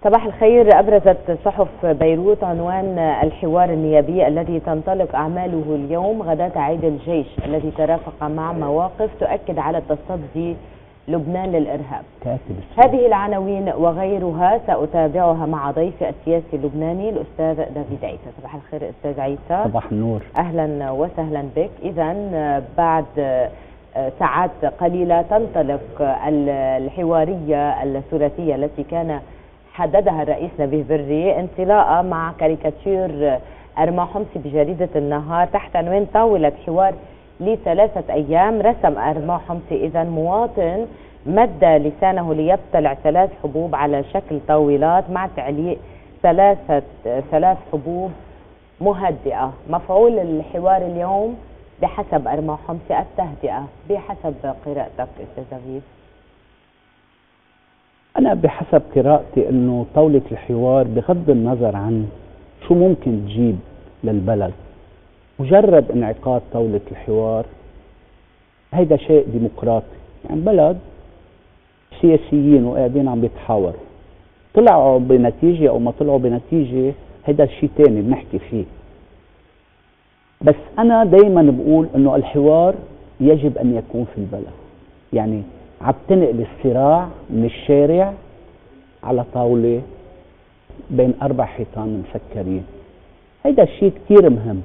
صباح الخير. أبرزت صحف بيروت عنوان الحوار النيابي الذي تنطلق أعماله اليوم غداة عيد الجيش الذي ترافق مع مواقف تؤكد على تصدي لبنان للإرهاب. هذه العناوين وغيرها سأتابعها مع ضيفي السياسي اللبناني الأستاذ دافيد عيسى. صباح الخير أستاذ عيسى. صباح النور. أهلا وسهلا بك. إذا بعد ساعات قليلة تنطلق الحوارية الثلاثية التي كان حددها الرئيس نبيه بري انطلاقا مع كاريكاتير أرما حمصي بجريدة النهار تحت عنوان طاولة حوار ل3 أيام. رسم أرما حمصي إذا مواطن مد لسانه ليبتلع 3 حبوب على شكل طاولات مع تعليق 3 حبوب مهدئة. مفعول الحوار اليوم بحسب أرما حمصي التهدئة، بحسب قراءتك أستاذ دافيد؟ أنا بحسب قراءتي أنه طاولة الحوار بغض النظر عن شو ممكن تجيب للبلد، مجرد انعقاد طاولة الحوار هيدا شيء ديمقراطي. يعني بلد سياسيين وقاعدين عم بيتحاوروا، طلعوا بنتيجة أو ما طلعوا بنتيجة هيدا شيء تاني بنحكي فيه. بس أنا دايما بقول أنه الحوار يجب أن يكون في البلد. يعني عم تنقل الصراع من الشارع على طاولة بين 4 حيطان مسكرين. هيدا الشيء كتير مهم.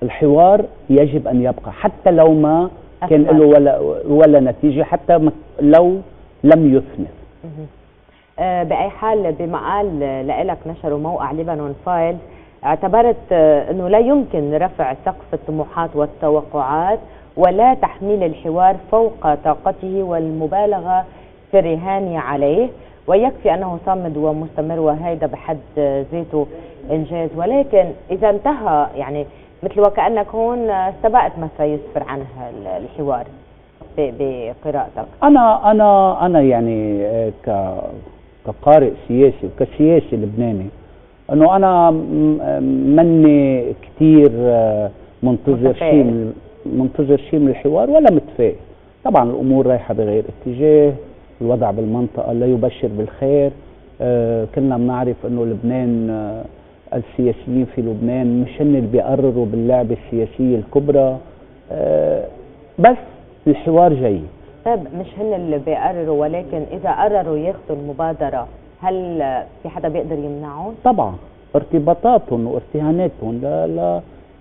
الحوار يجب أن يبقى حتى لو ما كان له ولا نتيجة، حتى لو لم يثمر. بأي حال بمقال لإلك نشره موقع لبنان فايل اعتبرت أنه لا يمكن رفع سقف الطموحات والتوقعات ولا تحميل الحوار فوق طاقته والمبالغة في الرهان عليه، ويكفي أنه صامد ومستمر وهيدا بحد ذاته إنجاز. ولكن إذا انتهى يعني مثل وكأنك هون سبقت ما سيسفر عنه الحوار بقراءتك. أنا يعني كقارئ سياسي وكسياسي لبناني أنه أنا مني كتير منتظر شيء من الحوار ولا متفائل. طبعا الامور رايحه بغير اتجاه، الوضع بالمنطقه لا يبشر بالخير. كلنا بنعرف انه لبنان السياسيين في لبنان مش هن اللي بيقرروا باللعبه السياسيه الكبرى. بس الحوار جيد. طيب مش هن اللي بيقرروا، ولكن اذا قرروا ياخذوا المبادره هل في حدا بيقدر يمنعهم؟ طبعا ارتباطاتهم وارتهاناتهم لا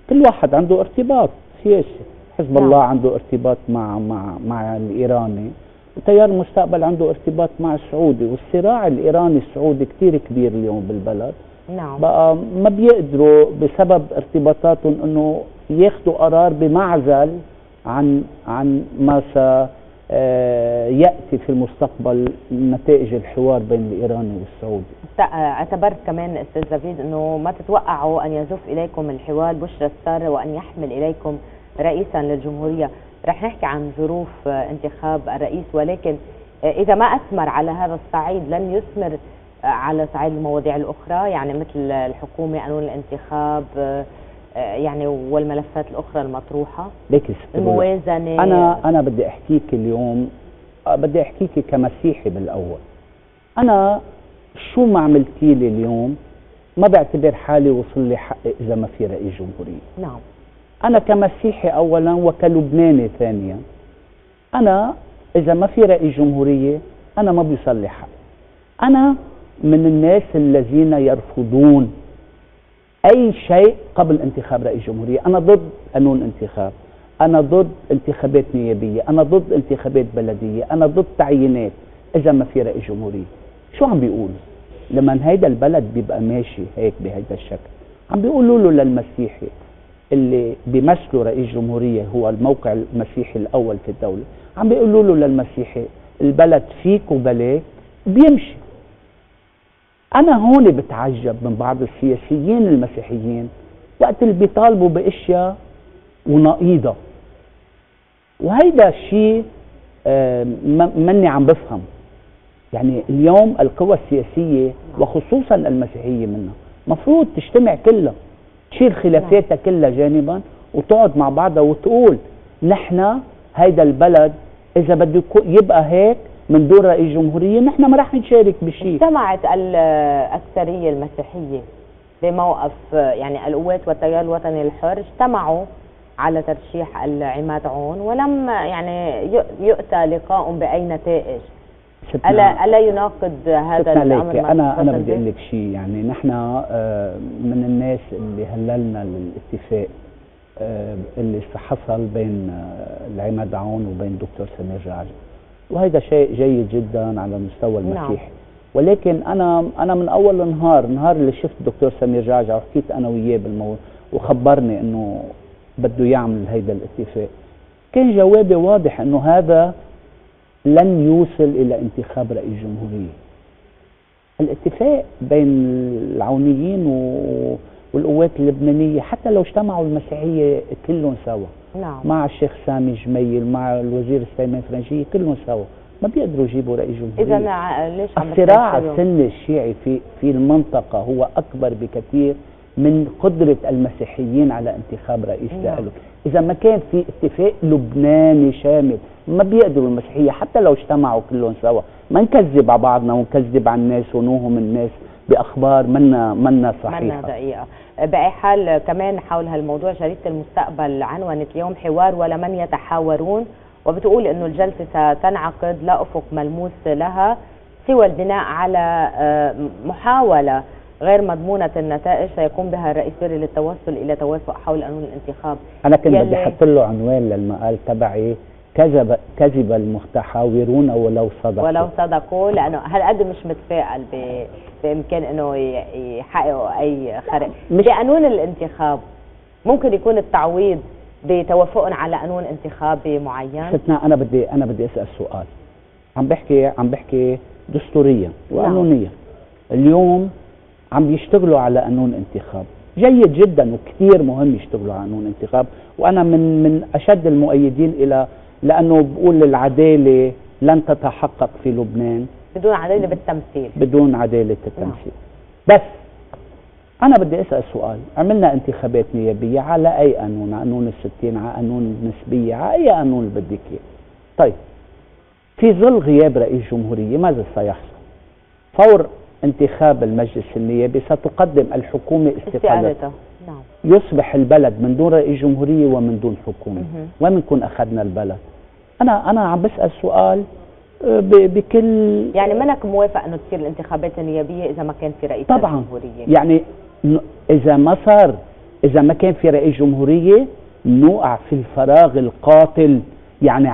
كل واحد عنده ارتباط سياسي. حزب الله عنده ارتباط مع الايراني، وتيار المستقبل عنده ارتباط مع السعودي، والصراع الايراني السعودي كثير كبير اليوم بالبلد. نعم. بقى ما بيقدروا بسبب ارتباطاتهم انه ياخذوا قرار بمعزل عن ما سياتي في المستقبل نتائج الحوار بين الايراني والسعودي. اعتبرت كمان استاذ دافيد انه ما تتوقعوا ان يزف اليكم الحوار بشرى الساره وان يحمل اليكم رئيسا للجمهوريه. رح نحكي عن ظروف انتخاب الرئيس، ولكن اذا ما اثمر على هذا الصعيد لن يثمر على صعيد المواضيع الاخرى، يعني مثل الحكومه، قانون الانتخاب، يعني والملفات الاخرى المطروحه، الموازنه. انا بدي احكيك اليوم، بدي احكيك كمسيحي بالاول. انا شو ما عملتي لي اليوم ما بعتبر حالي وصل لي حق اذا ما في رئيس جمهوريه. نعم. انا كمسيحي اولا وكلبناني ثانيا، انا اذا ما في رئيس جمهوريه انا ما بيوصل لي حق. انا من الناس الذين يرفضون اي شيء قبل انتخاب رئيس جمهوريه. انا ضد قانون انتخاب، انا ضد انتخابات نيابيه، انا ضد انتخابات بلديه، انا ضد تعيينات اذا ما في رئيس جمهوريه. شو عم بيقول؟ لما هيدا البلد بيبقى ماشي هيك بهيدا الشكل، عم بيقولوا له للمسيحي اللي بيمثلوا رئيس جمهوريه هو الموقع المسيحي الاول في الدوله، عم بيقولوا له للمسيحي البلد فيك وبلاك بيمشي. انا هون بتعجب من بعض السياسيين المسيحيين وقت اللي بيطالبوا باشياء ونقيضه، وهيدا الشيء مني عم بفهم. يعني اليوم القوى السياسيه وخصوصا المسيحيه منها مفروض تجتمع كلها، تشيل خلافاتها كلها جانبا وتقعد مع بعضها وتقول نحن هيدا البلد اذا بده يبقى هيك من دون رئيس جمهوريه نحن ما راح نشارك بشيء. اجتمعت الأكثرية المسيحية بموقف يعني القوات والتيار الوطني الحر، اجتمعوا على ترشيح العماد عون ولم يعني يؤتى لقاء بأي نتائج. ألا يناقض هذا الأمر؟ أنا بدي أقول لك شيء، يعني نحن من الناس اللي هللنا الاتفاق اللي حصل بين العماد عون وبين دكتور سمير جعجع، وهذا شيء جيد جدا على المستوى المسيحي. نعم. ولكن أنا من أول نهار اللي شفت دكتور سمير جعجع وحكيت أنا وياه بالموضوع وخبرني إنه بده يعمل هيدا الاتفاق، كان جوابي واضح إنه هذا لن يوصل إلى انتخاب رئيس جمهورية. الاتفاق بين العونيين والقوات اللبنانية حتى لو اجتمعوا المسيحية كلهم سوا، نعم، مع الشيخ سامي جميل مع الوزير سليمان فرنجية كلهم سوا ما بيقدروا يجيبوا رئيس جمهورية. إذا ليش الصراع السني الشيعي في المنطقة هو أكبر بكثير من قدرة المسيحيين على انتخاب رئيس له. إذا ما كان في اتفاق لبناني شامل ما بيقدروا المسيحية حتى لو اجتمعوا كلهم سوا. ما نكذب على بعضنا ونكذب على الناس ونوهم الناس بأخبار منا صحيحة، منا دقيقة. بأي حال كمان حول هالموضوع جريدة المستقبل عنونت اليوم حوار ولا من يتحاورون، وبتقول إنه الجلسة ستنعقد لا أفق ملموس لها سوى البناء على محاولة غير مضمونة النتائج سيقوم بها الرئيس بري للتوصل إلى توافق حول قانون الانتخاب. أنا كنت بدي أحط له عنوان للمقال تبعي كذب المتحاورون ولو صدقوا، لأنه هالقد مش متفائل بإمكان إنه يحققوا أي خرق. بقانون الانتخاب ممكن يكون التعويض بتوافق على قانون انتخابي معين؟ ستنا أنا بدي أسأل سؤال. عم بحكي دستوريا وقانونيا. اليوم عم بيشتغلوا على قانون انتخاب جيد جدا وكثير مهم يشتغلوا على قانون انتخاب، وانا من اشد المؤيدين الى، لانه بقول العداله لن تتحقق في لبنان بدون عداله بالتمثيل، بدون عداله التمثيل. بس انا بدي اسال سؤال، عملنا انتخابات نيابيه على اي قانون؟ على قانون ال60، على قانون النسبيه، على اي قانون اللي بدك اياه. طيب في ظل غياب رئيس جمهوريه ماذا سيحصل؟ فور انتخاب المجلس النيابي ستقدم الحكومة استقالتها، نعم، يصبح البلد من دون رئيس جمهورية ومن دون حكومة. وين بنكون أخذنا البلد؟ أنا عم بسأل سؤال بكل، يعني منك موافق أنه تصير الانتخابات النيابية إذا ما كان في رئيس طبعا جمهورية؟ يعني إذا ما كان في رئيس جمهورية نوقع في الفراغ القاتل، يعني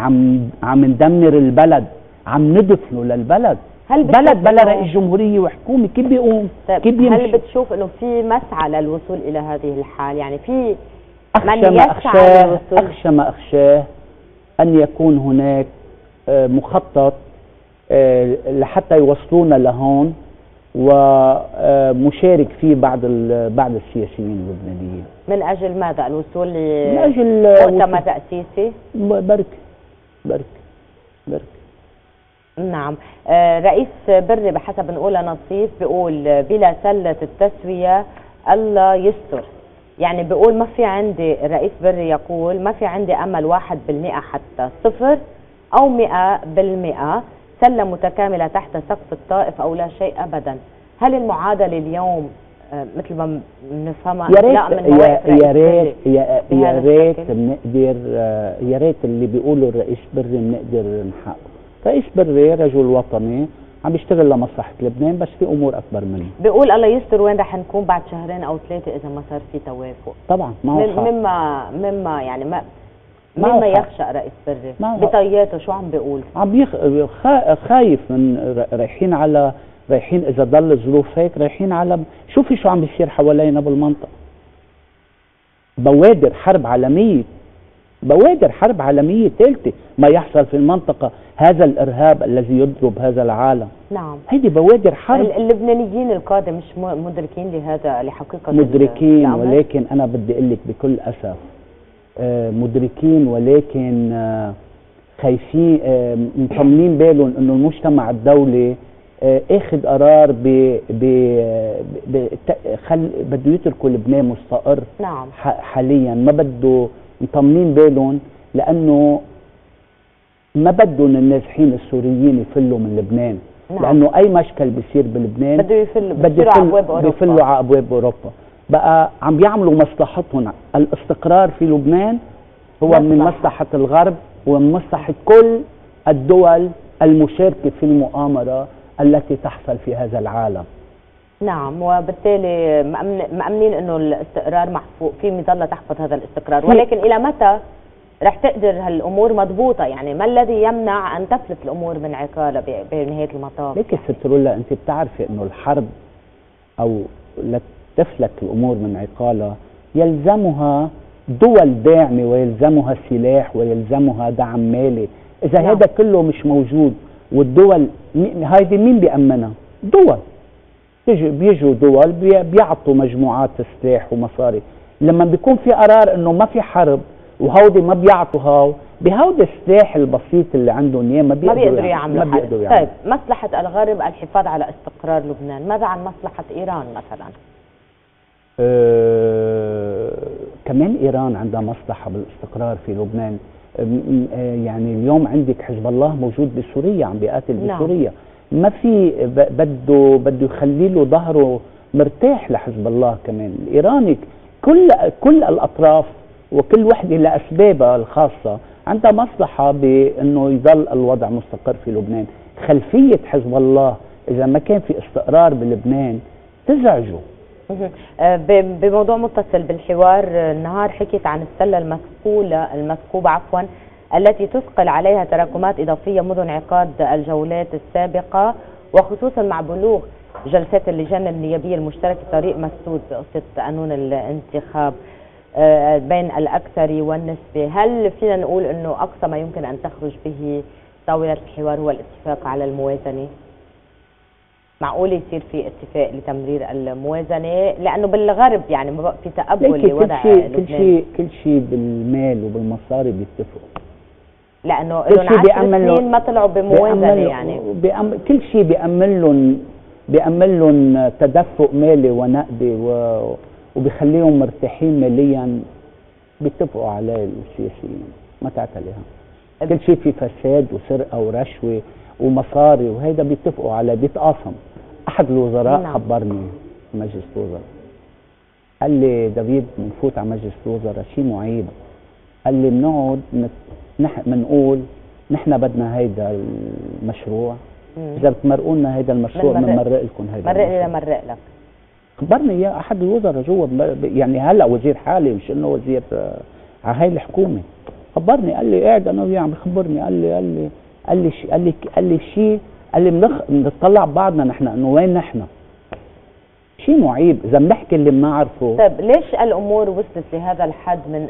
عم ندمر البلد، عم ندفنه للبلد. بلد بلا رئيس جمهورية وحكومة كيف بيقوم؟ كيف بيمشي؟ هل بتشوف انه في مسعى للوصول الى هذه الحال؟ يعني في من يسعى للوصول؟ اخشى ما اخشاه ان يكون هناك مخطط لحتى يوصلونا لهون، ومشارك فيه بعض السياسيين اللبنانيين. من اجل ماذا؟ الوصول من اجل مؤتمر تأسيسي؟ برك. نعم. رئيس بري بحسب نقول نصيف بيقول بلا سلة التسوية الله يستر، يعني بيقول ما في عندي، الرئيس بري يقول ما في عندي أمل 1% حتى 0 أو 100% سلة متكاملة تحت سقف الطائف أو لا شيء أبدا. هل المعادلة اليوم مثل ما بنفهمها يا ريت اللي بيقولوا الرئيس بري بنقدر نحققه. رئيس بري رجل وطني عم بيشتغل لمصلحة لبنان، بس في امور اكبر منه. بيقول الله يستر وين رح نكون بعد 2 أو 3 اذا ما صار في توافق. طبعا مما يعني مما يخشى رئيس بري بطياته. شو عم بيقول؟ عم خايف من رايحين اذا ضل الظروف هيك رايحين على، شوفي شو عم بيصير حوالينا بالمنطقة. بوادر حرب عالمية ثالثة ما يحصل في المنطقة، هذا الإرهاب الذي يضرب هذا العالم. نعم، هيدي بوادر حرب. اللبنانيين القادة مش مدركين لهذا لحقيقة مدركين، ولكن أنا بدي أقول لك بكل أسف مدركين، ولكن خايفين، مطمنين بالهم إنه المجتمع الدولي اخذ قرار بده يتركوا لبنان مستقر. نعم، حاليا ما بده، مطمنين بالهم، لانه ما بدهم النازحين السوريين يفلوا من لبنان. نعم. لانه اي مشكل بيصير بلبنان بده يفلوا على ابواب اوروبا. بقى عم بيعملوا مصلحتهم. الاستقرار في لبنان هو من مصلحه الغرب ومن مصلحه كل الدول المشاركه في المؤامره التي تحصل في هذا العالم. نعم، وبالتالي مأمنين انه الاستقرار محفوظ، في مظله تحفظ هذا الاستقرار، ولكن الى متى رح تقدر هالامور مضبوطه؟ يعني ما الذي يمنع ان تفلت الامور من عقالها بنهايه المطاف؟ ليك ست رولا، انت بتعرفي انه الحرب او لتفلت الامور من عقالها يلزمها دول داعمه ويلزمها سلاح ويلزمها دعم مالي. اذا نعم. هذا كله مش موجود والدول هيدي مين بيأمنها؟ دول. بيجوا دول بيعطوا مجموعات سلاح ومصاري. لما بيكون في قرار انه ما في حرب وهودي ما بيعطوا بهودي السلاح البسيط اللي عندهم اياه ما بيقدروا يعملوا حرب. طيب، مصلحة الغرب الحفاظ على استقرار لبنان، ماذا عن مصلحة ايران مثلا؟ كمان ايران عندها مصلحة بالاستقرار في لبنان. يعني اليوم عندك حزب الله موجود بسوريا عم بيقاتل بسوريا. ما في بده يخلي له ظهره مرتاح لحزب الله. كمان الايراني كل الاطراف وكل وحده لاسبابها الخاصه عندها مصلحه بانه يظل الوضع مستقر في لبنان. خلفيه حزب الله اذا ما كان في استقرار بلبنان تزعجه. بموضوع متصل بالحوار النهار حكيت عن السله المثقوبه التي تثقل عليها تراكمات اضافيه منذ انعقاد الجولات السابقه، وخصوصا مع بلوغ جلسات اللجان النيابيه المشتركه طريق مسدود بقصه قانون الانتخاب بين الاكثر والنسبه. هل فينا نقول انه اقصى ما يمكن ان تخرج به طاوله الحوار هو الاتفاق على الموازنه؟ معقول يصير في اتفاق لتمرير الموازنه؟ لانه بالغرب يعني ما بقى في تقبل لوضع لبنان. كل شيء بالمال وبالمصاري بيتفقوا. لانه لهم 10 سنين ما طلعوا بموازنه. يعني كل شيء بيأمن لهم تدفق مالي ونقدي وبيخليهم مرتاحين ماليا. بيتفقوا عليه السياسيين، ما تعتليها. كل شيء في فساد وسرقه ورشوه ومصاري وهيدا بيتفقوا عليه، بيتقاسم. احد الوزراء خبرني مجلس الوزراء قال لي دافيد بنفوت على مجلس الوزراء شيء معيب. قال لي بنقعد بنقول نحن بدنا هيدا المشروع، اذا بتمرقوا لنا هيدا المشروع بنمرق لكم هيدا مرق لك. خبرني اياه احد الوزراء جوا، يعني هلا وزير حالي مش انه وزير على هاي الحكومه. خبرني قال لي قاعد انا وياه عم بخبرني قال لي بنطلع ببعضنا نحن انه وين نحن. شيء معيب اذا بنحكي اللي بنعرفه. طيب ليش الامور وصلت لهذا الحد من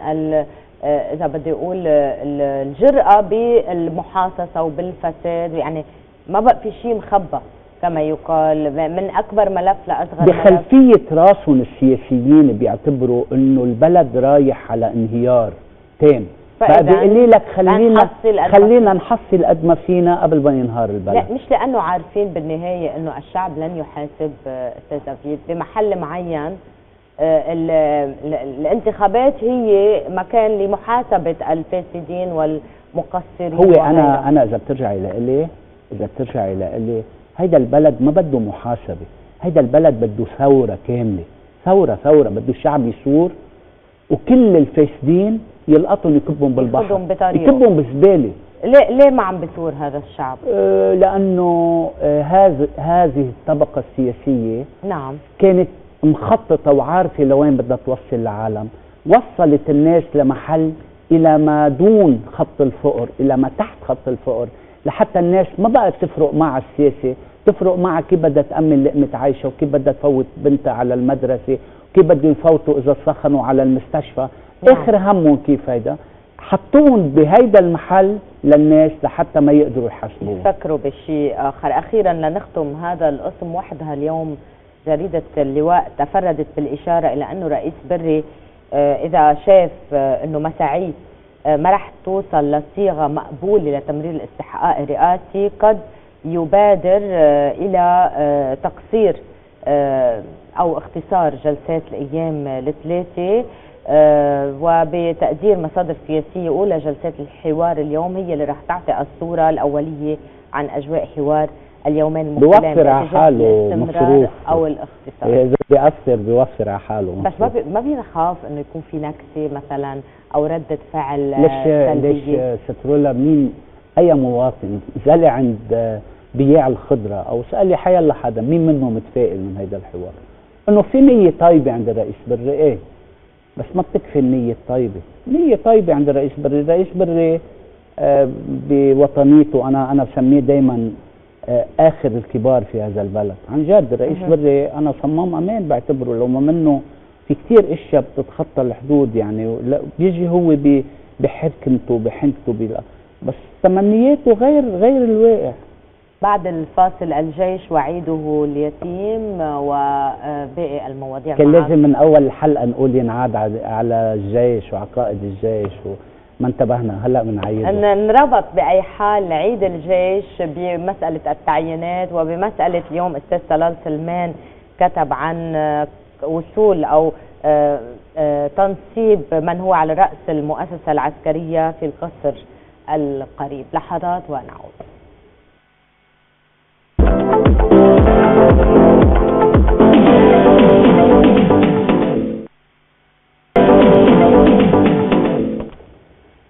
اذا بدي اقول الجرأة بالمحاصصه وبالفساد؟ يعني ما بقى في شيء مخبى كما يقال، من اكبر ملف لاصغر ملف. بخلفيه راسهم السياسيين بيعتبروا انه البلد رايح على انهيار تام. بقى بيقول لك خلينا نحصل قد ما فينا قبل ما ينهار البلد. لا، مش لانه عارفين بالنهايه انه الشعب لن يحاسب استاذ دافيد بمحل معين. الانتخابات هي مكان لمحاسبه الفاسدين والمقصرين. هو انا اذا بترجعي لإلي هيدا البلد ما بده محاسبه، هيدا البلد بده ثوره كامله، ثوره بده الشعب يثور وكل الفاسدين يلقطهم يكبهم بالبحر، يكبهم بزباله. ليه ما عم بثور هذا الشعب؟ لانه هذه الطبقه السياسيه نعم كانت مخططه وعارفه لوين بدها توصل العالم، وصلت الناس لمحل الى ما دون خط الفقر، الى ما تحت خط الفقر، لحتى الناس ما بقت تفرق مع السياسه، تفرق مع كيف بدها تأمن لقمة عيشها وكيف بدها تفوت بنتها على المدرسة وكيف بدهم يفوتوا إذا سخنوا على المستشفى. آخر همهم كيف هيدا حطوهم بهيدا المحل للناس لحتى ما يقدروا يحاسبوهم. فكروا بشيء آخر. أخيرا لنختم هذا القسم وحدها، اليوم جريدة اللواء تفردت بالإشارة إلى أنه رئيس بري إذا شاف أنه مساعيه ما رح توصل لصيغة مقبولة لتمرير الاستحقاق الرئاسي قد يبادر إلى تقصير أو اختصار جلسات الأيام الثلاثة. وبتقدير مصادر سياسية أولى جلسات الحوار اليوم هي اللي راح تعطي الصورة الأولية عن أجواء حوار اليومين المقبلين، بيوفر على حاله مصروف أو الاختصار. إذا بيأثر بيوفر على حاله مصروف. بس ما بينخاف إنه يكون في نكسة مثلا أو ردة فعل ليش سترولا؟ مين أي مواطن سألي عند بياع الخضرة أو سألي حيلا حدا مين منهم متفائل من هيدا الحوار؟ إنه في نية طيبة عند الرئيس بري، إيه بس ما بتكفي النية الطيبة. نية طيبة عند الرئيس بري. الرئيس بري بوطنيته أنا بسميه دايما آخر الكبار في هذا البلد. عن جد الرئيس بري أنا صمام أمان بعتبره، لو ما منه في كتير اشياء بتتخطى الحدود، يعني بيجي هو بحكمته بحنكته بس تمنياته غير الواقع. بعد الفاصل الجيش وعيده اليتيم وباقي المواضيع. كان لازم من اول الحلقه نقول ينعاد على الجيش وعقائد الجيش وما انتبهنا، هلا بنعيده. نربط باي حال عيد الجيش بمساله التعيينات وبمساله اليوم استاذ طلال سلمان كتب عن وصول او تنصيب من هو على راس المؤسسه العسكريه في القصر القريب. لحظات ونعود.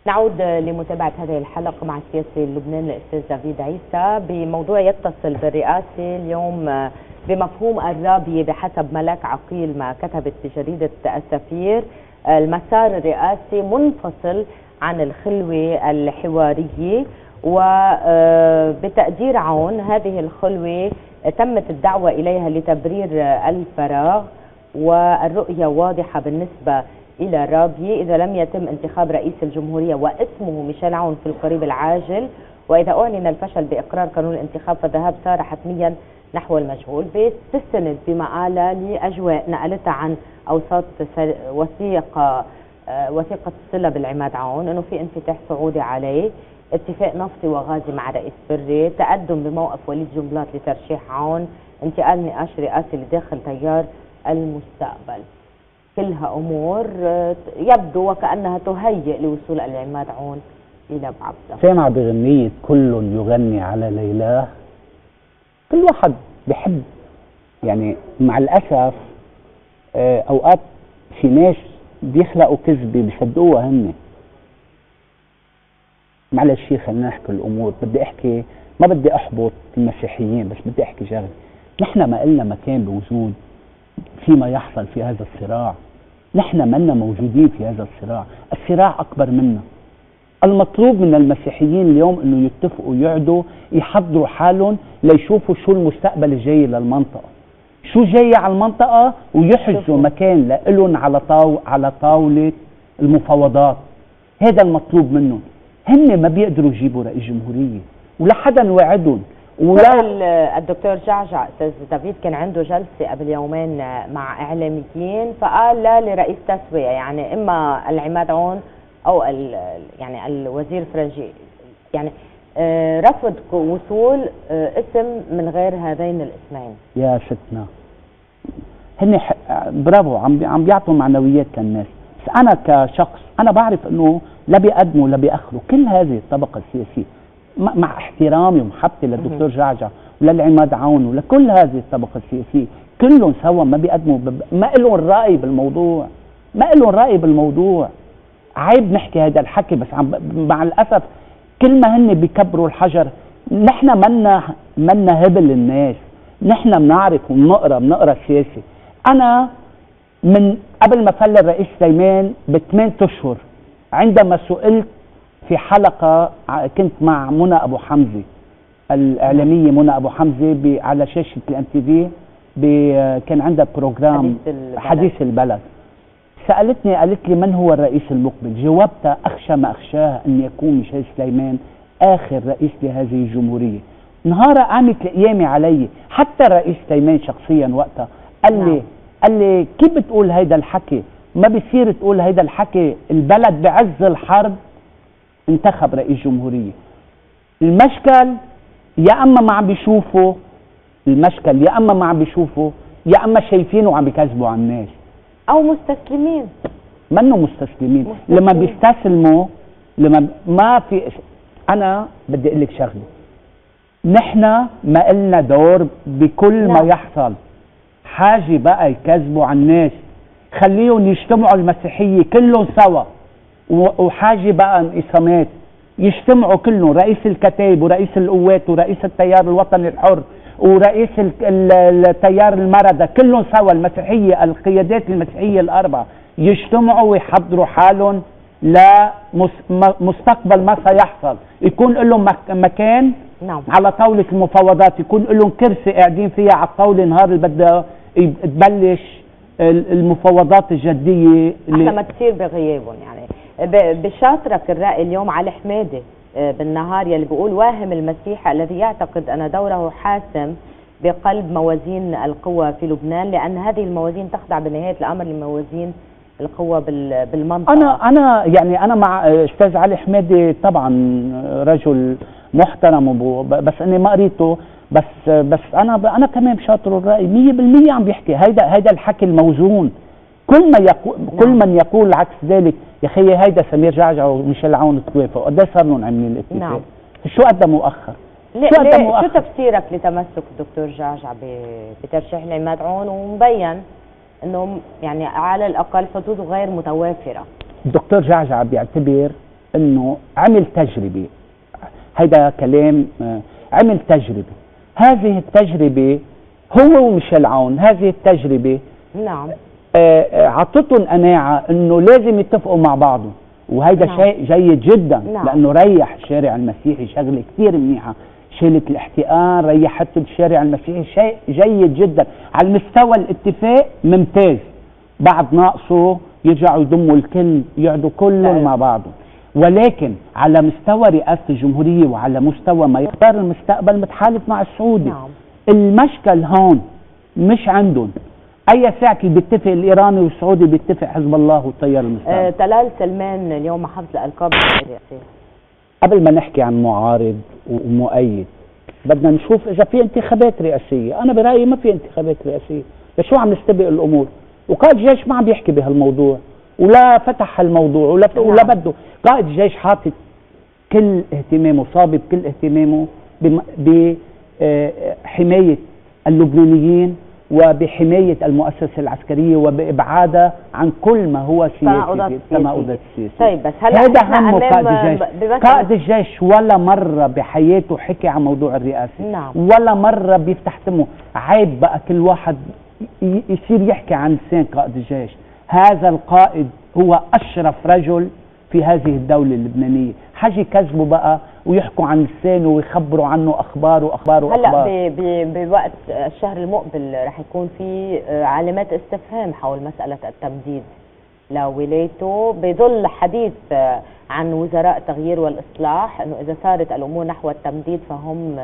نعود لمتابعة هذه الحلقة مع السياسي اللبناني الأستاذ دافيد عيسى بموضوع يتصل بالرئاسة اليوم بمفهوم الرابية بحسب ملاك عقيل ما كتبت بجريدة السفير. المسار الرئاسي منفصل عن الخلوة الحوارية، وبتقدير عون هذه الخلوة تمت الدعوة إليها لتبرير الفراغ، والرؤية واضحة بالنسبة إلى رابية إذا لم يتم انتخاب رئيس الجمهورية واسمه ميشيل عون في القريب العاجل، وإذا أعلن الفشل بإقرار قانون الانتخاب فالذهاب صار حتميا نحو المجهول. بتستند بمقالة لأجواء نقلتها عن أوساط وثيقة الصلة بالعماد عون إنه في انفتاح سعودي عليه، اتفاق نفطي وغازي مع رئيس بري، تقدم بموقف وليد جنبلاط لترشيح عون، انتقال نقاش رئاسي لداخل تيار المستقبل. كلها أمور يبدو وكأنها تهيئ لوصول العماد عون إلى بعبدة. سامع بغنية كل يغني على ليلاه. كل واحد بحب، يعني مع الأسف أوقات في ناس بيخلقوا كذبة بيصدقوها هن. معلش خلينا نحكي الأمور. بدي أحكي، ما بدي أحبط المسيحيين، بس بدي أحكي شغله. نحن ما إلنا مكان بوجود فيما يحصل في هذا الصراع. نحن منا موجودين في هذا الصراع. الصراع أكبر منا. المطلوب من المسيحيين اليوم انه يتفقوا يقعدوا يحضروا حالهم ليشوفوا شو المستقبل الجاي للمنطقة، شو جاي على المنطقة، ويحجزوا مكان لهم على طاولة المفاوضات. هذا المطلوب منهم. هن ما بيقدروا يجيبوا رئيس جمهورية ولا حدا وعدهم. ولا الدكتور جعجع استاذ دافيد كان عنده جلسه قبل يومين مع اعلاميين، فقال لا لرئيس تسويه، يعني اما العماد عون او يعني الوزير فرنجي، يعني رفض وصول اسم من غير هذين الاسمين. يا ستنا هن برافو، عم بيعطوا معنويات للناس. بس انا كشخص انا بعرف انه لا بيقدموا لا بيأخروا. كل هذه الطبقه السياسيه مع احترامي ومحبتي للدكتور جعجع وللعماد عون ولكل هذه الطبقه السياسيه، كلهم سوا ما بيقدموا ما لهم راي بالموضوع، ما لهم راي بالموضوع. عيب نحكي هذا الحكي، بس مع الاسف كل ما هن بيكبروا الحجر. نحن منا هبل الناس. نحن بنعرف وبنقرا السياسه. انا من قبل ما فل الرئيس سليمان ب8 اشهر عندما سئلت في حلقه كنت مع منى ابو حمزه الاعلاميه منى ابو حمزه على شاشه الMTV، كان عندها بروجرام حديث البلد. سألتني قالت لي من هو الرئيس المقبل؟ جاوبتها أخشى ما أخشاه أن يكون ميشيل سليمان آخر رئيس لهذه الجمهورية. نهار قامت القيامة علي. حتى الرئيس سليمان شخصيا وقتها قال لي كيف بتقول هيدا الحكي؟ ما بيصير تقول هيدا الحكي، البلد بعز الحرب انتخب رئيس جمهورية. المشكل يا أما ما عم بيشوفوا، يا أما شايفينه وعم بيكذبوا على الناس، او مستسلمين. منه مستسلمين. لما بيستسلموا ما في. انا بدي اقول لك شغله، نحن ما إلنا دور بكل ما يحصل. حاجه بقى يكذبوا على الناس، خليهم يجتمعوا المسيحيه كلهم سوا، وحاجه بقى انقسامات، يجتمعوا كلهم، رئيس الكتائب ورئيس القوات ورئيس التيار الوطني الحر ورئيس التيار المردة، كلهم سوا المسيحيه، القيادات المسيحيه الاربعه يجتمعوا ويحضروا حالهم لمستقبل ما سيحصل، يكون لهم مكان على طاولة المفاوضات، يكون لهم كرسي قاعدين فيها على الطاولة نهار اللي بدها تبلش المفاوضات الجدية احنا ما تصير بغيابهم. يعني بشاطرك الرأي اليوم علي حمادي بالنهار يلي بيقول واهم المسيحي الذي يعتقد أن دوره حاسم بقلب موازين القوى في لبنان، لأن هذه الموازين تخضع بنهاية الأمر لموازين القوى بالمنطقة. أنا مع أستاذ علي حمادي طبعا، رجل محترم، بس أني ما قريته، بس أنا كمان بشاطر الرأي 100% عم بيحكي هيدا الحكي الموزون. كل من يقول عكس ذلك يا خيي هيدا سمير جعجع وميشيل عون توافقوا، قد ايه صار لهم عاملين الاتفاق؟ شو قدموا مؤخر؟ شو تفسيرك لتمسك الدكتور جعجع بترشيح العماد عون، ومبين انه يعني على الاقل حظوظه غير متوافره؟ الدكتور جعجع بيعتبر انه عمل تجربه، هيدا كلام، عمل تجربه، هذه التجربه هو وميشيل عون، هذه التجربه عطتهم قناعه انه لازم يتفقوا مع بعضهم، وهيدا شيء جيد جدا. لانه ريح الشارع المسيحي، شغله كثير منيحه، شيلت الاحتقان، ريحت الشارع المسيحي، شيء جيد جدا. على المستوى الاتفاق ممتاز، بعد ناقصه يرجعوا يضموا الكل، يقعدوا كلهم مع بعضهم. ولكن على مستوى رئاسه الجمهوريه وعلى مستوى ما يختار المستقبل متحالف مع السعودي. المشكل هون مش عندهم. اي ساعه بيتفق الايراني والسعودي بيتفق حزب الله والتيار المستقبل. تلال سلمان اليوم محافظ الالقاب الرئاسيه. قبل ما نحكي عن معارض ومؤيد بدنا نشوف اذا في انتخابات رئاسيه. انا برايي ما في انتخابات رئاسيه، لشو عم نستبق الامور؟ وقائد الجيش ما عم بيحكي بهالموضوع ولا فتح هالموضوع ولا بده. قائد الجيش حاطط كل اهتمامه، صابب كل اهتمامه بحمايه اللبنانيين وبحماية المؤسسة العسكرية وبإبعادها عن كل ما هو سياسي، تناقضات السياسية. طيب بس هلا هذا هم قائد الجيش. قائد الجيش ولا مرة بحياته حكي عن موضوع الرئاسة. ولا مرة بيفتح تمه. عيب بقى كل واحد يصير يحكي عن لسان قائد الجيش. هذا القائد هو أشرف رجل في هذه الدولة اللبنانية. حاجة يكذبوا بقى ويحكوا عن لسانه ويخبروا عنه أخبار. هلا بوقت الشهر المقبل رح يكون في علامات استفهام حول مسألة التمديد لولايته، بظل حديث عن وزراء التغيير والإصلاح أنه إذا صارت الأمور نحو التمديد فهم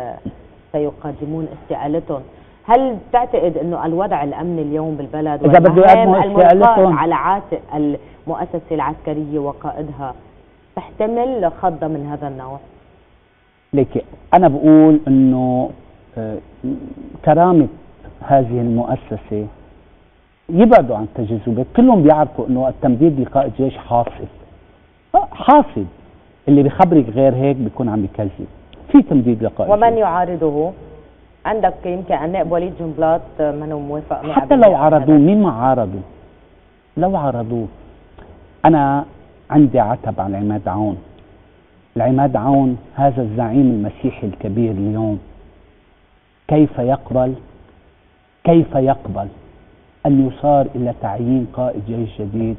سيقدمون استقالتهم. هل تعتقد أنه الوضع الأمني اليوم بالبلد والمهام الملقاة على عاتق المؤسسة العسكرية وقائدها تحتمل خضة من هذا النوع؟ لكن أنا بقول أنه كرامة هذه المؤسسة يبعدوا عن التجاذبات. كلهم بيعرفوا أنه التمديد لقائد جيش حاصل. اللي بيخبرك غير هيك بيكون عم يكذب. في تمديد لقائد ومن جيش. يعارضه؟ عندك يمكن النائب وليد جنبلاط منه موافق. حتى لو عارضوه، مين ما عارضوا؟ لو عارضوه. أنا عندي عتب على العماد عون. العماد عون هذا الزعيم المسيحي الكبير اليوم كيف يقبل أن يصار إلى تعيين قائد جيش جديد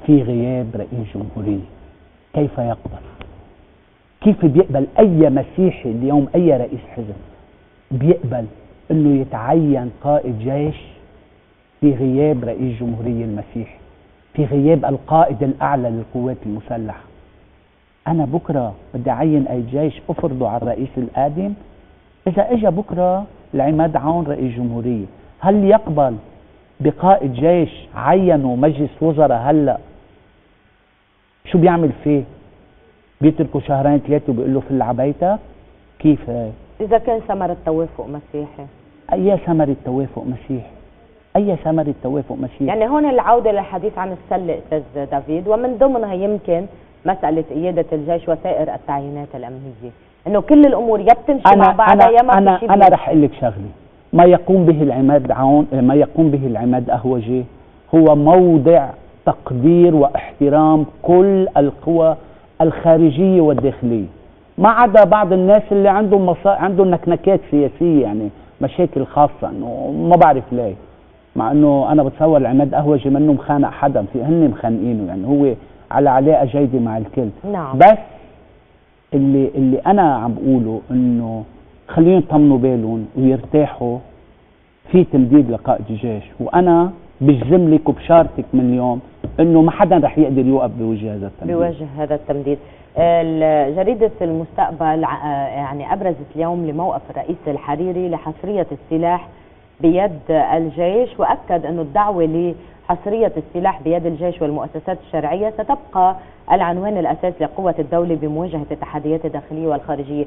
في غياب رئيس جمهورية؟ كيف يقبل؟ كيف بيقبل أي مسيحي اليوم، أي رئيس حزب بيقبل أنه يتعين قائد جيش في غياب رئيس جمهورية المسيحي، في غياب القائد الأعلى للقوات المسلحة؟ أنا بكرة بدي أعين أي جيش أفرضه على الرئيس القادم؟ إذا إجا بكرة العماد عون رئيس جمهورية، هل يقبل بقائد جيش عينوا مجلس وزراء هلأ شو بيعمل فيه؟ بيتركوا شهرين ثلاثة وبيقول له في العبيتك؟ كيف هيك؟ إذا كان ثمرة توافق مسيحي؟ أي ثمرة توافق مسيحي؟ اي ثمره توافق مسيحي. يعني هون العوده للحديث عن السله استاذ دافيد، ومن ضمنها يمكن مساله قياده الجيش وسائر التعيينات الامنيه، انه كل الامور يا بتمشي مع بعضها يا ما في شيء. انا رح اقول لك شغله، ما يقوم به العماد عون، ما يقوم به العماد أهوجة هو موضع تقدير واحترام كل القوى الخارجيه والداخليه، ما عدا بعض الناس اللي عندهم نكنكات سياسيه، يعني مشاكل خاصه، انه ما بعرف ليه، مع انه انا بتصور العماد أهوجة منه مخانق حدا، في هن مخانقينه، يعني هو على علاقه جيده مع الكل. نعم. بس اللي انا عم بقوله انه خليهم يطمنوا بالهم ويرتاحوا في تمديد لقائد الجيش، وانا بجزم لك وبشارتك من اليوم انه ما حدا رح يقدر يوقف بوجه هذا التمديد. بوجه هذا التمديد. جريدة المستقبل يعني ابرزت اليوم لموقف الرئيس الحريري لحصرية السلاح بيد الجيش، واكد انه الدعوة لحصرية السلاح بيد الجيش والمؤسسات الشرعية ستبقى العنوان الاساس لقوة الدولة بمواجهة التحديات الداخلية والخارجية.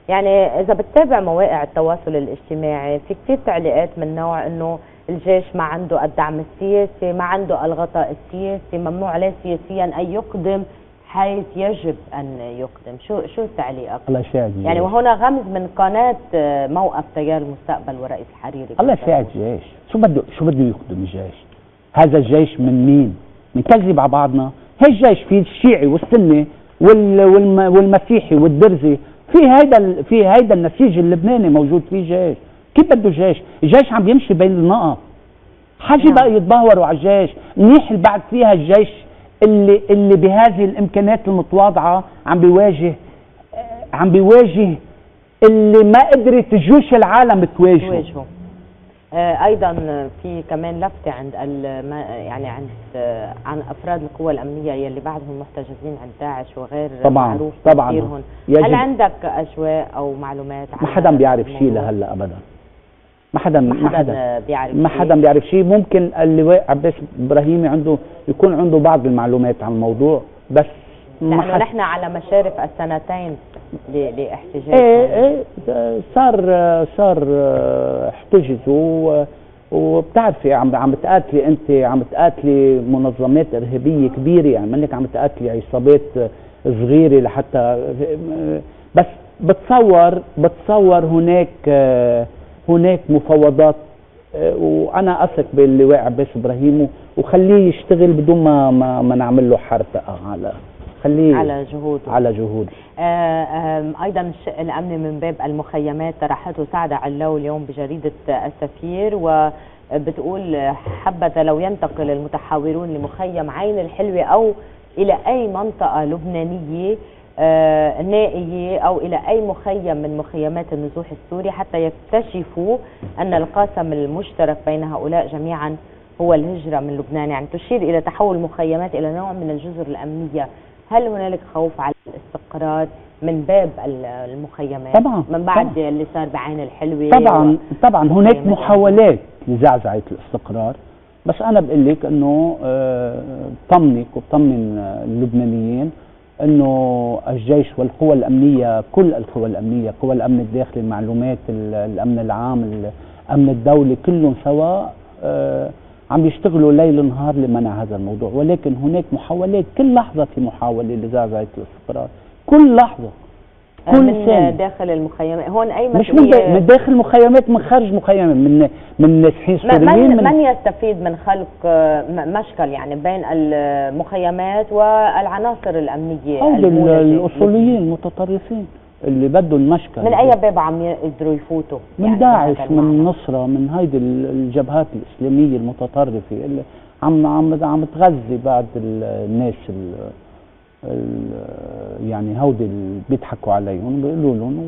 يعني اذا بتتابع مواقع التواصل الاجتماعي في كثير تعليقات من نوع انه الجيش ما عنده الدعم السياسي، ما عنده الغطاء السياسي، ممنوع عليه سياسيا ان يقدم حيث يجب ان يقدم. شو تعليقك؟ الله يساعد الجيش. يعني وهنا غمز من قناه موقف تيار المستقبل والرئيس الحريري. الله يساعد الجيش، شو بده يقدم الجيش؟ هذا الجيش من مين؟ بنكذب على بعضنا. هي الجيش في الشيعي والسني والمسيحي والدرزي، في هيدا النسيج اللبناني موجود فيه جيش. كيف بده جيش؟ الجيش عم بيمشي بين النقط. حاجه بقى يتبهوروا على الجيش، منيح اللي بعد فيها الجيش اللي بهذه الامكانيات المتواضعه عم بيواجه اللي ما قدرت جيوش العالم تواجهه. ايضا في كمان لفته عند عن افراد القوى الامنيه يلي بعدهم محتجزين عند داعش وغير معروف تفسيرهم. هل عندك اشواء او معلومات عن ما حدا بيعرف شيء لهلا ابدا؟ ما حدا بيعرف شيء. ممكن اللواء عباس ابراهيمي يكون عنده بعض المعلومات عن الموضوع، بس لانه نحن على مشارف السنتين لاحتجاج. ايه صار احتجزوا، وبتعرفي عم تقاتلي منظمات ارهابيه كبيره، يعني منك عم تقاتلي عصابات صغيره لحتى، بس بتصور هناك مفاوضات، وانا اثق باللواء عباس ابراهيم وخليه يشتغل بدون ما نعمل له حرقه خليه على جهود. ايضا الشق الامني من باب المخيمات طرحته سعده علو اليوم بجريده السفير، وبتقول حبذا لو ينتقل المتحاورون لمخيم عين الحلوه او الى اي منطقه لبنانيه نائيه او الى اي مخيم من مخيمات النزوح السوري حتى يكتشفوا ان القاسم المشترك بين هؤلاء جميعا هو الهجره من لبنان. يعني تشير الى تحول المخيمات الى نوع من الجزر الامنيه. هل هنالك خوف على الاستقرار من باب المخيمات طبعا من بعد اللي صار بعين الحلوه؟ طبعا هناك محاولات لزعزعه الاستقرار، بس انا بقول لك انه طمنك وبطمن اللبنانيين انه الجيش والقوى الامنيه، كل القوى الامنيه، قوى الامن الداخلي، المعلومات، الامن العام، الامن الدولي، كلهم سوا عم يشتغلوا ليل نهار لمنع هذا الموضوع. ولكن هناك محاولات، كل لحظه في محاوله لزعزعه الاستقرار، كل لحظه، كل من ثانية. داخل المخيمات هون اي مش من داخل المخيمات، من خارج مخيمات، من نازحين سوريين. من يستفيد من خلق مشكل يعني بين المخيمات والعناصر الامنيه؟ الاصوليين المتطرفين اللي بدوا المشكل. من اي باب عم يقدروا يفوتوا؟ من يعني داعش، من النصره، من هيدي الجبهات الاسلاميه المتطرفه اللي عم تغذي بعض الناس يعني هودي اللي بيضحكوا عليهم، بيقولوا لهم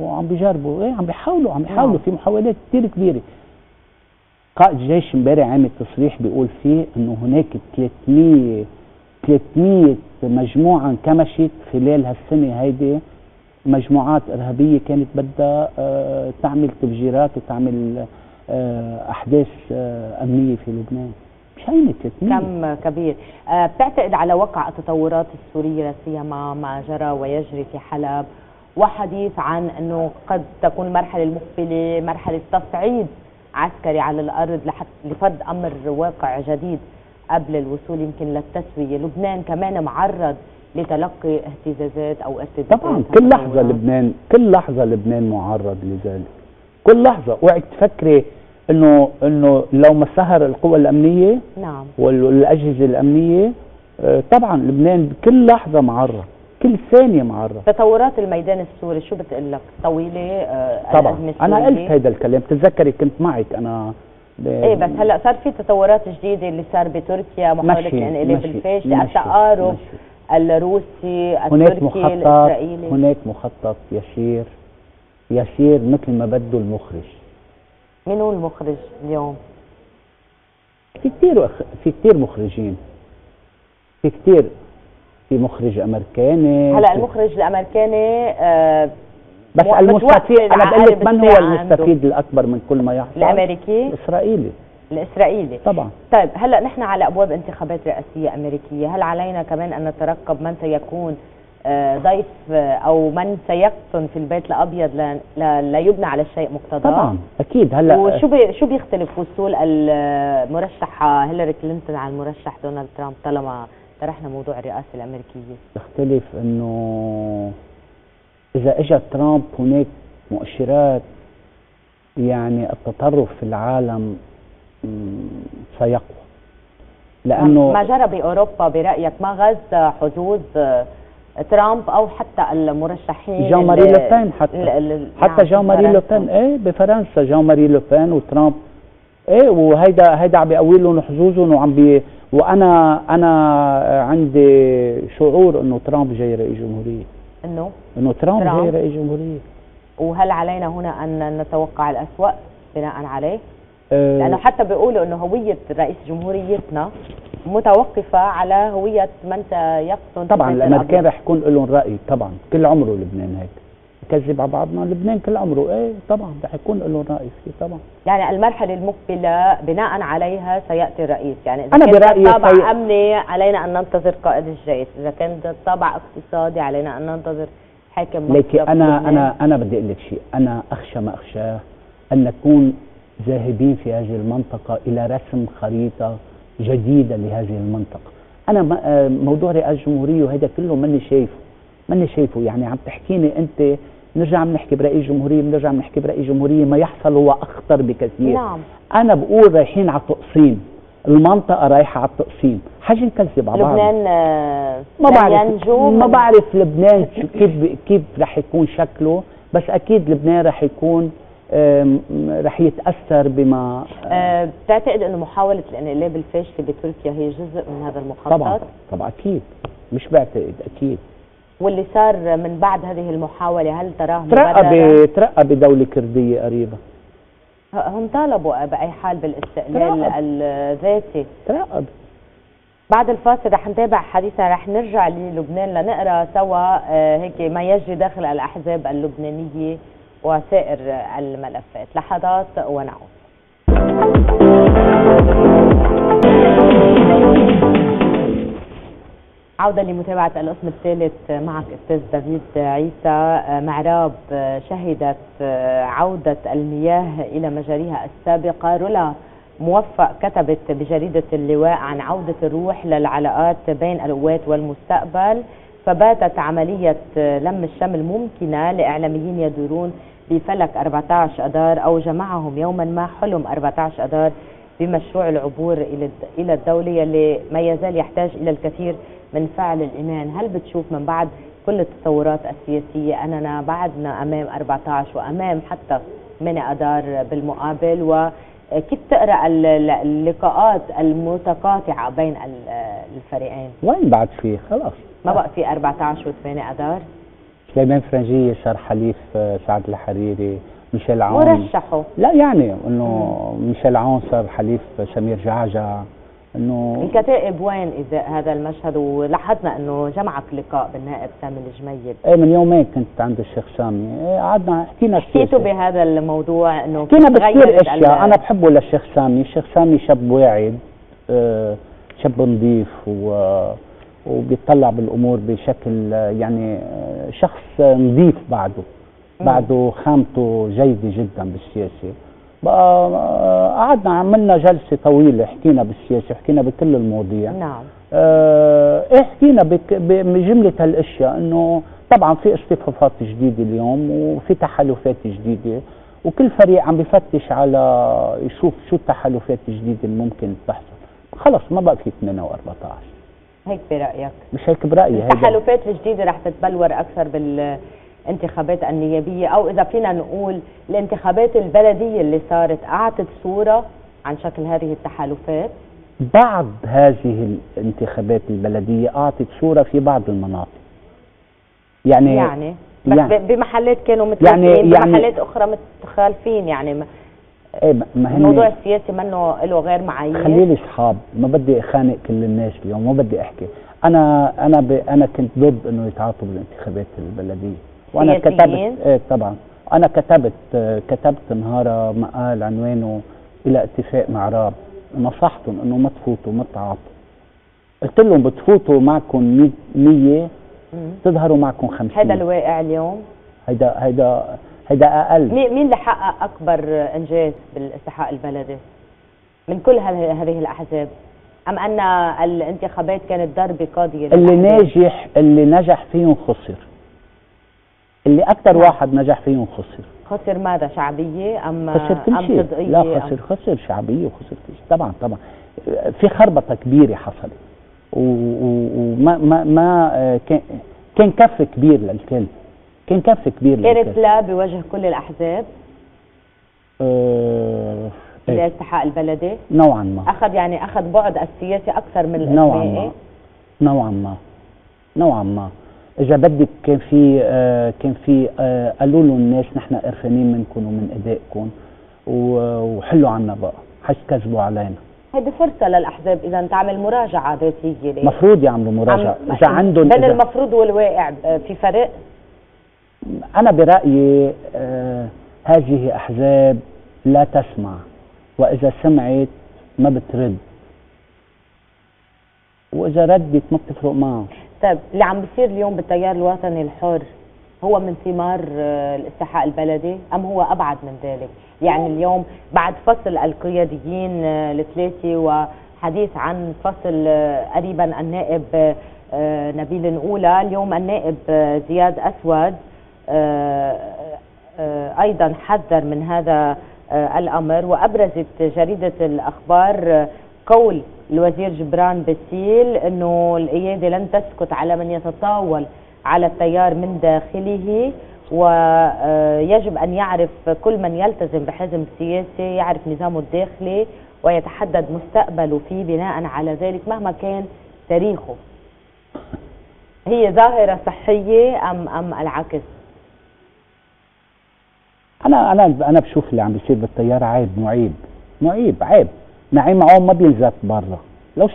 وعم بيجربوا، عم بيحاولوا في محاولات كثير كبيره. قائد الجيش امبارح عامل تصريح بيقول فيه انه هناك 300 مجموعه انكمشت خلال هالسنه هيدي، مجموعات إرهابية كانت بدها تعمل تفجيرات وتعمل أحداث أمنية في لبنان. مش هينة 300. كم كبير. بتعتقد على وقع التطورات السورية لا سيما ما جرى ويجري في حلب، وحديث عن أنه قد تكون المرحلة المقبلة مرحلة تصعيد عسكري على الأرض لفرض أمر واقع جديد قبل الوصول يمكن للتسوية. لبنان كمان معرض لتلقي اهتزازات أو ارتدادات. طبعا كل لحظة لبنان معرض لذلك، كل لحظة. اوعي تفكري انه لو ما سهر القوى الأمنية نعم والأجهزة الأمنية طبعا لبنان كل لحظة معرض، كل ثانية معرض. تطورات الميدان السوري شو بتقول لك؟ طويلة طبعا أنا قلت هذا الكلام، تتذكري كنت معك أنا ايه، بس هلا صار في تطورات جديدة اللي صار بتركيا، محاولة الانقلاب الفاشلة، التقارب الروسي التركي الإسرائيلي. هناك مخطط يسير مثل ما بده المخرج. مين هو المخرج اليوم؟ في كثير مخرجين، في مخرج امريكاني. هلا المخرج الامريكاني بس المستفيد، انا بقول لك من هو المستفيد الاكبر من كل ما يحصل؟ الامريكي الاسرائيلي طبعا. طيب هلا نحن على ابواب انتخابات رئاسيه امريكيه، هل علينا كمان ان نترقب من سيكون ضيف او من سيقطن في البيت الابيض لا يبنى على الشيء مقتضاه؟ طبعا اكيد. هلا وشو بيختلف وصول المرشحه هيلاري كلينتون على المرشح دونالد ترامب طالما طرحنا موضوع الرئاسه الامريكيه؟ يختلف انه اذا اجى ترامب هناك مؤشرات يعني التطرف في العالم سيقوى، لانه ما جرى باوروبا برايك ما غز حظوظ ترامب او حتى المرشحين جان ماري لوبين، حتى جان ماري لوبين ايه بفرنسا، جان ماري لوبين وترامب ايه، وهيدا عم بيقوي لهم حظوظهم وانا عندي شعور انه ترامب جاي رئيس جمهوريه، انه ترامب جاي رئيس جمهوريه. وهل علينا هنا ان نتوقع الأسوأ بناء عليه؟ لانه حتى بيقولوا انه هويه رئيس جمهوريتنا متوقفه على هويه من سيقطن. طبعا الامريكان رح يكون لهم راي، طبعا كل عمره لبنان هيك نكذب على بعضنا، لبنان كل عمره ايه طبعا رح يكون لهم راي فيه طبعا. يعني المرحله المقبله بناء عليها سياتي الرئيس، يعني اذا أنا كان طابع امني علينا ان ننتظر قائد الجيش، اذا كان طابع اقتصادي علينا ان ننتظر حاكم. لكن انا بدي اقول لك شيء، انا اخشى ما اخشاه ان نكون ذاهبين في هذه المنطقة إلى رسم خريطة جديدة لهذه المنطقة. أنا موضوع رئاسة الجمهورية وهذا كله ماني شايفه، يعني عم تحكيني أنت نرجع بنحكي برئيس جمهورية، ما يحصل هو أخطر بكثير. نعم. أنا بقول رايحين على التقسيم، المنطقة رايحة على التقسيم، حاجة نكذب على بعض. لبنان ما بعرف لبنان كيف رح يكون شكله، بس أكيد لبنان رح يكون رح يتأثر بما بتعتقد انه محاولة الانقلاب الفاشلة بتركيا هي جزء من هذا المخطط؟ طبعا اكيد، مش بعتقد اكيد. واللي صار من بعد هذه المحاولة هل تراه مبررا؟ ترقى بدولة كردية قريبة. هم طالبوا بأي حال بالاستقلال الذاتي. ترقب. بعد الفاصل رح نتابع حديثنا، رح نرجع للبنان لنقرا سوا هيك ما يجري داخل الأحزاب اللبنانية وسائر الملفات. لحظات ونعود. عودة لمتابعة القسم الثالث معك أستاذ دافيد عيسى. معراب شهدت عودة المياه إلى مجاريها السابقة. رولا موفق كتبت بجريدة اللواء عن عودة الروح للعلاقات بين القوات والمستقبل، فباتت عملية لم الشمل ممكنة لإعلاميين يدورون بفلك 14 أذار أو جمعهم يوما ما حلم 14 أذار بمشروع العبور إلى الدولة يلي ما يزال يحتاج إلى الكثير من فعل الإيمان. هل بتشوف من بعد كل التطورات السياسية أننا بعدنا أمام 14 وأمام حتى 8 أذار بالمقابل؟ وكيف تقرأ اللقاءات المتقاطعة بين الفريقين؟ وين بعد فيه؟ خلاص ما بقى في 14 و8 أذار. سليمان فرنجية صار حليف سعد الحريري، ميشيل عون مرشحه، لا يعني انه ميشيل عون صار حليف سمير جعجع. انه الكتائب وين اذا هذا المشهد؟ ولاحظنا انه جمعك لقاء بالنائب سامي الجميل. ايه من يومين كنت عند الشيخ سامي، قعدنا حكيتوا بهذا الموضوع انه حكينا بكثير اشياء. انا بحبه للشيخ سامي، الشيخ سامي شاب واعد، شاب نظيف وبيطلع بالامور بشكل يعني شخص نظيف، بعده خامته جيده جدا بالسياسه، بقى قعدنا عملنا جلسه طويله، حكينا بالسياسه، حكينا بكل المواضيع. نعم. حكينا بجمله هالاشياء، انه طبعا في اصطفافات جديده اليوم وفي تحالفات جديده، وكل فريق عم بفتش على يشوف شو التحالفات الجديده اللي ممكن تحصل. خلص ما بقى في 8 و14. هيك برايك؟ مش هيك برايي. التحالفات الجديده رح تتبلور اكثر بالانتخابات النيابيه، او اذا فينا نقول الانتخابات البلديه اللي صارت اعطت صوره عن شكل هذه التحالفات. بعض هذه الانتخابات البلديه اعطت صوره في بعض المناطق. يعني بس بمحلات كانوا متخالفين، بمحلات اخرى متخالفين، يعني ما الموضوع السياسي منه له غير معايير. خليلي اصحاب، ما بدي اخانق كل الناس اليوم، ما بدي احكي. انا كنت ضد انه يتعاطوا بالانتخابات البلديه، وانا كتبت طبعا انا كتبت نهار مقال عنوانه الى اتفاق مع راب، نصحتهم انه ما تفوتوا ما تعاطوا. قلت لهم بتفوتوا معكم 100 تظهروا معكم 50. هذا الواقع اليوم. هيدا اقل. مين اللي حقق اكبر انجاز بالاستحقاق البلدي من كل هذه الاحزاب؟ ام ان الانتخابات كانت ضربه قاضيه؟ اللي نجح فيهم خسر. اللي اكثر واحد نجح فيهم خسر. خسر ماذا؟ شعبيه ام خسر كل شيء؟ لا، خسر شعبيه وخسر كل شيء. طبعا في خربطه كبيره حصلت، وما ما كان كف كبير للكل. كانت لا بوجه كل الاحزاب. الاستحقاق البلدي نوعا ما اخذ بعد السياسي اكثر من الاسمائي. نوعا ما اذا بدك كان في قالوا له الناس نحن قرفانين منكم ومن ادائكم وحلوا عنا بقى، حس كذبوا علينا. هيدي فرصة للأحزاب إذا تعمل مراجعة ذاتية. المفروض يعملوا مراجعة إذا عندهم بين المفروض والواقع في فرق. أنا برأيي هذه أحزاب لا تسمع، وإذا سمعت ما بترد، وإذا ردت ما بتفرق معه. طيب اللي عم بيصير اليوم بالتيار الوطني الحر هو من ثمار الاستحقاق البلدي أم هو أبعد من ذلك؟ يعني اليوم بعد فصل القياديين الثلاثة وحديث عن فصل قريبا النائب نبيل نقولة، اليوم النائب زياد أسود أيضا حذر من هذا الأمر، وأبرزت جريدة الأخبار قول الوزير جبران باسيل أنه القيادة لن تسكت على من يتطاول على التيار من داخله، ويجب أن يعرف كل من يلتزم بحزب سياسي يعرف نظامه الداخلي ويتحدد مستقبله فيه بناء على ذلك مهما كان تاريخه. هي ظاهرة صحية أم العكس؟ أنا بشوف اللي عم بيصير بالتيار عيب، عيب. نعيم عون ما بينزت برا، لو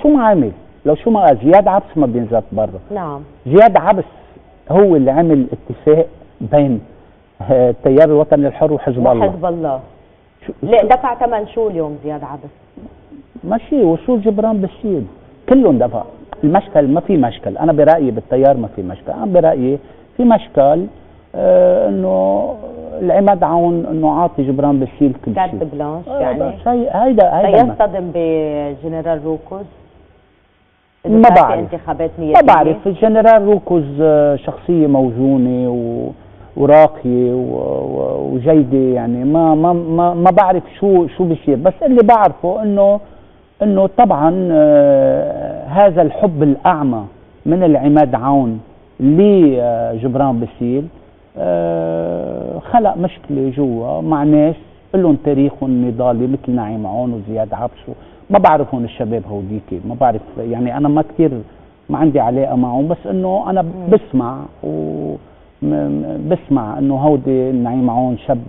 شو ما زياد عبس ما بينزت برا. نعم، زياد عبس هو اللي عمل اتفاق بين التيار الوطني الحر وحزب الله. لا دفع ثمن شو اليوم زياد عبس؟ ماشي، وصول جبران باسيل كلهم دفع. المشكل ما في مشكل، انا برايي بالتيار ما في مشكل، انا برايي في مشكل انه العماد عون انه عاطي جبران باسيل كل شيء كارت بلانش. يعني هيدا يصطدم بجنرال روكوز ما بعرف انتخابات نيابية. ما بعرف. الجنرال روكوز شخصية موزونة وراقية وجيدة، يعني ما بعرف شو بيصير، بس اللي بعرفه انه طبعا هذا الحب الأعمى من العماد عون لجبران باسيل خلق مشكلة جوا مع ناس لهم تاريخهم نضالي مثل نعيم عون وزياد عبس. ما بعرفهم الشباب هوديك، ما بعرف، يعني انا ما كثير ما عندي علاقه معهم، بس انه انا بسمع انه هودي نعيم عون شاب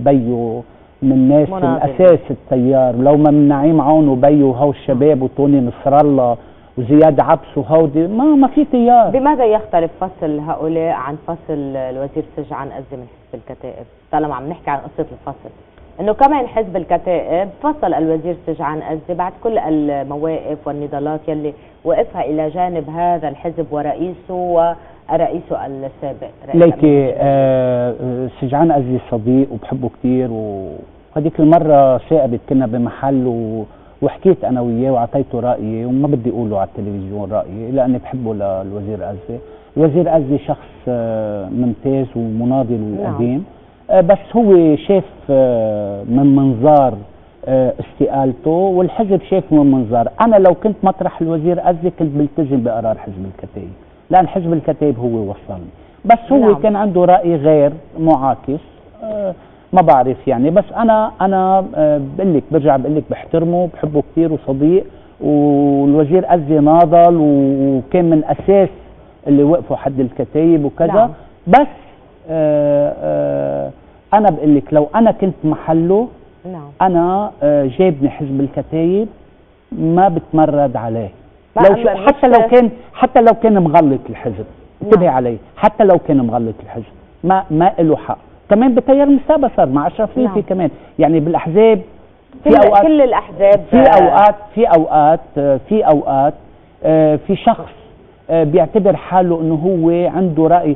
بيو من ناس الاساس التيار، لو ما من نعيم عون وبيو هو الشباب وتوني نصر الله وزياد عبس وهودي ما في تيار. بماذا يختلف فصل هؤلاء عن فصل الوزير سجعان أزي من حزب الكتائب؟ طالما عم نحكي عن قصه الفصل، انه كمان حزب الكتائب فصل الوزير سجعان أزي بعد كل المواقف والنضالات يلي وقفها الى جانب هذا الحزب ورئيسه ورئيسه السابق. ليكي سجعان أزي صديق وبحبه كثير هذيك المره ثاقبت كنا بمحل وحكيت انا وياه واعطيته رايي، وما بدي اقوله على التلفزيون رايي لاني بحبه للوزير عزة. الوزير عزة شخص ممتاز ومناضل وقديم. بس هو شاف من منظار استقالته، والحزب شافه من منظار. انا لو كنت مطرح الوزير عزة كنت بلتزم بقرار حزب الكتائب، لان حزب الكتائب هو وصلني. بس هو كان عنده راي غير معاكس، ما بعرف يعني. بس انا بقول لك، برجع بقول لك بحترمه، بحبه كثير وصديق. والوزير عزة ناضل وكان من اساس اللي وقفوا حد الكتائب وكذا. نعم. بس انا بقول لك لو انا كنت محله، نعم، انا جابني حزب الكتائب ما بتمرد عليه. حتى لو كان مغلط الحزب، انتبه علي، حتى لو كان مغلط الحزب ما له حق. كمان بتيار المستقبل صار مع اشرف ريفي. كمان يعني بالاحزاب في اوقات، كل الاحزاب في اوقات في شخص بيعتبر حاله انه هو عنده راي.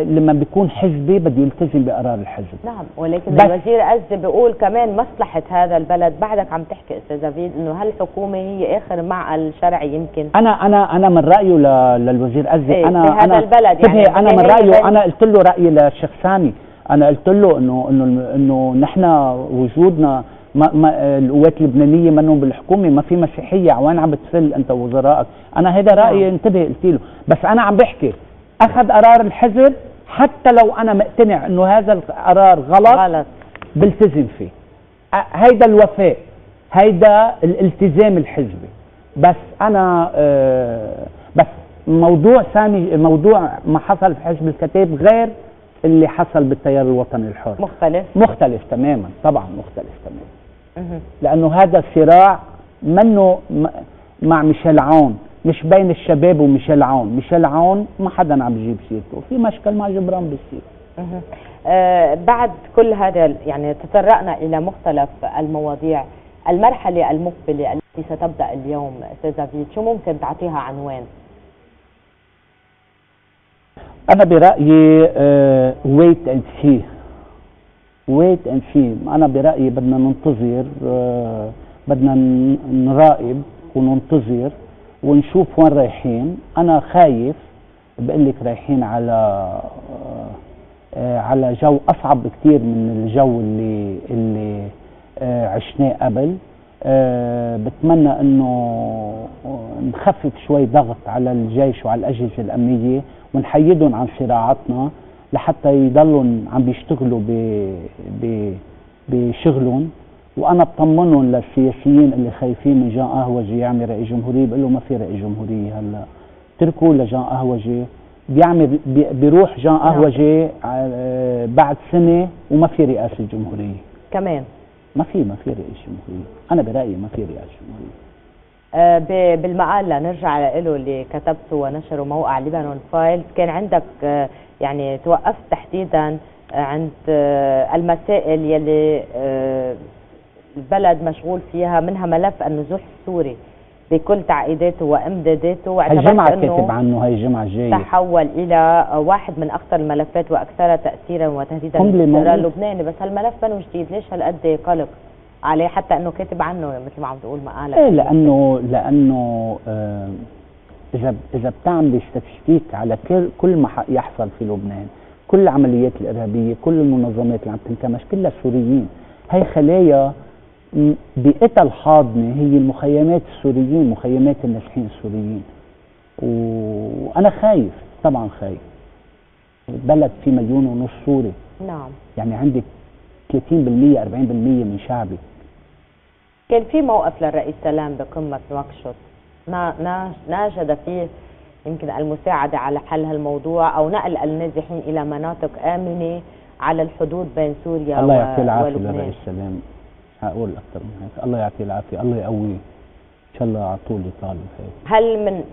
لما بيكون حزبي بده يلتزم بقرار الحزب. نعم، ولكن الوزير عزة بيقول كمان مصلحة هذا البلد. بعدك عم تحكي استاذ دافيد انه هالحكومة هي اخر معقل الشرعي يمكن. انا من رايه للوزير عزة. إيه بهذا البلد يعني. انا من رايه، انا قلت له رايي للشيخ ثاني. انا قلت له انه نحن وجودنا القوات اللبنانيه منهم بالحكومه، ما في مسيحيه، وين عم بتفل انت وزرائك؟ انا هذا رايي. انتبه، قلت له. بس انا عم بحكي اخذ قرار الحزب، حتى لو انا مقتنع انه هذا القرار غلط بلتزم فيه. هيدا الوفاء، هيدا الالتزام الحزبي. بس انا بس موضوع ثاني، موضوع ما حصل في حزب الكتائب غير اللي حصل بالتيار الوطني الحر. مختلف تماما، طبعا مختلف تماما. لانه هذا صراع منه مع ميشيل عون، مش بين الشباب وميشيل عون. ميشيل عون ما حدا عم بيجيب سيرته، في مشكل مع جبران بيصير. بعد كل هذا يعني تطرقنا الى مختلف المواضيع. المرحله المقبله التي ستبدا اليوم استاذ دافيد، شو ممكن تعطيها عنوان؟ أنا برأيي wait and see. أنا برأيي بدنا ننتظر، بدنا نراقب وننتظر ونشوف وين رايحين. أنا خايف، بقول لك رايحين على جو أصعب بكتير من الجو اللي عشناه قبل. بتمنى إنه نخفف شوي ضغط على الجيش وعلى الأجهزة الأمنية، ونحيدهم عن صراعاتنا لحتى يضلوا عم بيشتغلوا بشغلهم. وانا بطمنهم للسياسيين اللي خايفين من جان قهوجي يعمل رئيس جمهوريه، بقول له ما في رئيس جمهوريه هلا، اتركوا لجان قهوجي بيعمل، بيروح جان قهوجي بعد سنه وما في رئاسه جمهوريه كمان. ما في رئيس جمهوريه. انا برايي ما في رئاسه جمهوريه. بالمقال لنرجع له اللي كتبته ونشره موقع لبنان فايلز، كان عندك يعني توقفت تحديدا عند المسائل يلي البلد مشغول فيها، منها ملف النزوح السوري بكل تعقيداته وامداداته، واعتبرت انه كاتب عنه هاي الجمعه الجايه تحول الى واحد من اخطر الملفات واكثرها تاثيرا وتهديدا للاستقرار اللبناني. بس هالملف منه جديد، ليش هالقد قلق عليه حتى انه كاتب عنه مثل ما عم تقول مقالك؟ ايه لانه اذا بتعمل ستاتستيك على كل ما يحصل في لبنان، كل العمليات الارهابيه، كل المنظمات اللي عم تنكمش كلها سوريين. هي خلايا بيئتها الحاضنه هي المخيمات السوريين، مخيمات النازحين السوريين. وانا خايف، طبعا خايف. بلد في 1.5 مليون سوري. نعم. يعني عندك 30% 40% من شعبك. كان في موقف للرئيس سلام بقمة نواكشوط ناشد فيه يمكن المساعدة على حل هالموضوع أو نقل النازحين إلى مناطق آمنة على الحدود بين سوريا ولبنان. الله يعطيه العافية للرئيس سلام، هقول أكثر من هيك. الله يعطيه العافية، الله يقويه إن شاء الله على طول يطالب هيك.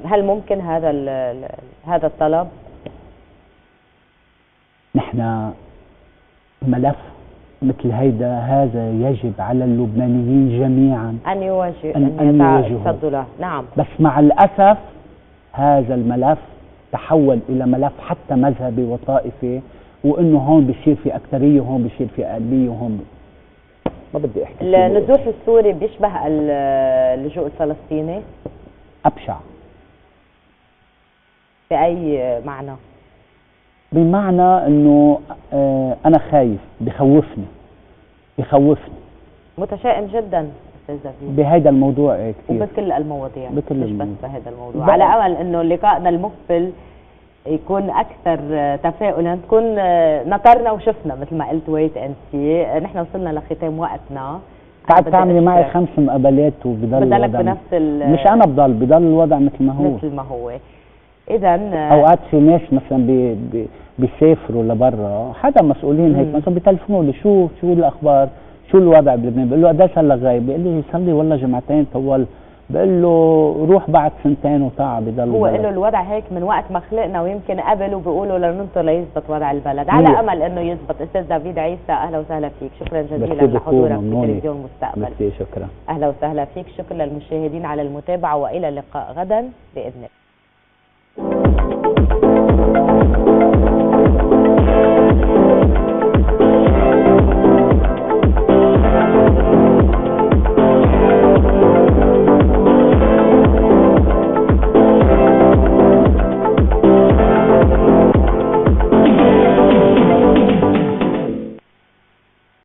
هل ممكن هذا الطلب؟ نحن ملف مثل هذا يجب على اللبنانيين جميعا أن يواجهوا له. نعم. بس مع الأسف هذا الملف تحول إلى ملف حتى مذهبي وطائفي، وإنه هون بيصير في أكثرية وهون بيصير في أقلية وهون ما بدي احكي فيه. النزوح السوري بيشبه اللجوء الفلسطيني؟ ابشع. بأي معنى؟ بمعنى انه انا خايف، بخوفني. متشائم جدا استاذ زفير بهذا الموضوع كثير، وبكل المواضيع، بكل مش المواضيع. بس بهذا الموضوع. على امل انه لقائنا المقبل يكون اكثر تفاؤلا، تكون نطرنا وشفنا مثل ما قلت ويت اند سي. نحن وصلنا لختام وقتنا. قاعد تعملي معي 5 مقابلات وبضل بضلك الوضع بنفس مش انا بضل الوضع مثل ما هو. اذا اوقات في ناس مثلا بيسافروا لبرا، حدا مسؤولين هيك مثلا بتلفونوا لي شو الاخبار، شو الوضع بلبنان، بقول له قديش هلا غايب، بيقول لي صار لي والله جمعتين طول، بقول له روح بعد 2 وطاعه بضل. هو له الوضع هيك من وقت ما خلقنا، ويمكن قبل وبيقولوا لننطر ليزبط وضع البلد، على امل انه يزبط. استاذ دافيد عيسى اهلا وسهلا فيك، شكرا جزيلا لحضورك في تلفزيون مستقبل. شكرا. اهلا وسهلا فيك، شكرا للمشاهدين على المتابعه، والى اللقاء غدا باذن الله.